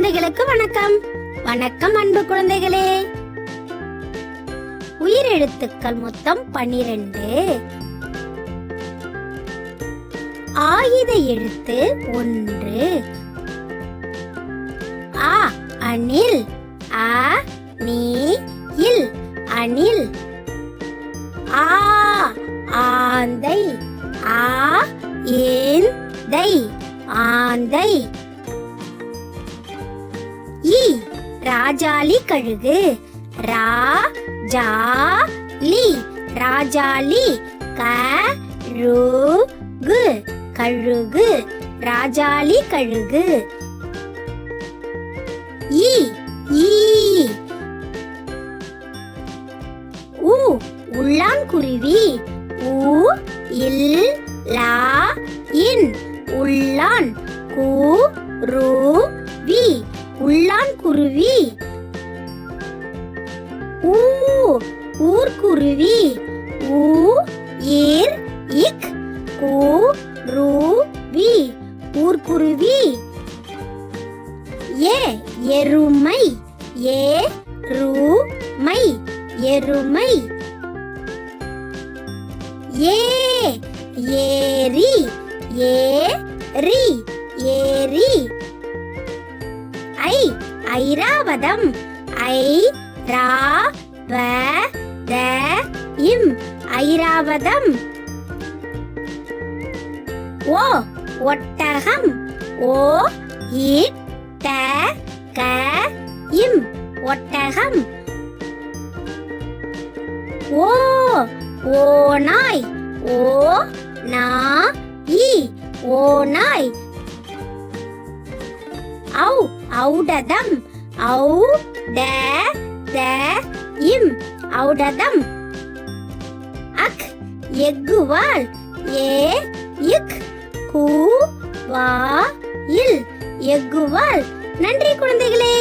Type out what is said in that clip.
குழந்தைகளுக்கு வணக்கம். வணக்கம் அன்பு குழந்தைகளே. உயிரெழுத்துக்கள் மொத்தம் 12. ஆயுத எழுத்து 1. ஆ அணில். ஆ நீ இல் அணில். ஆ ஆந்தை. ஆ ஏந்தை ஆந்தை. ஈ ராஜாளி கழுகு. ரா ஜா லி ராஜாளி. கழுகு கழுகு ராஜாளி கழுகு. ஈ ஈ உ உள்ளான்குருவி. உ இல் லா இன் உள்ளான். குருவி உள்ளான்குருவி. ஊ ஊர்க்குருவி. ஊ ஈர் இக் குருவி ஊர்க்குருவி. ஏ எருமை. ஏ ருமை எருமை. ஏ ஏரி. ஏரி ஏரி. ஐ ஐராவதம். ஐ ரா வ த இம் ஐராவதம். ஓ ஒட்டகம். ஓ இட்ட க இம் ஒட்டகம். ஓ ஓநாய். ஓ நா இ ஓநாய். ஔ ஔடதம். ஔ ட த இம் ஔடதம். அக் எக்குவால். ஏ இக் கு வா இல் எக்குவால். நன்றி குழந்தைகளே.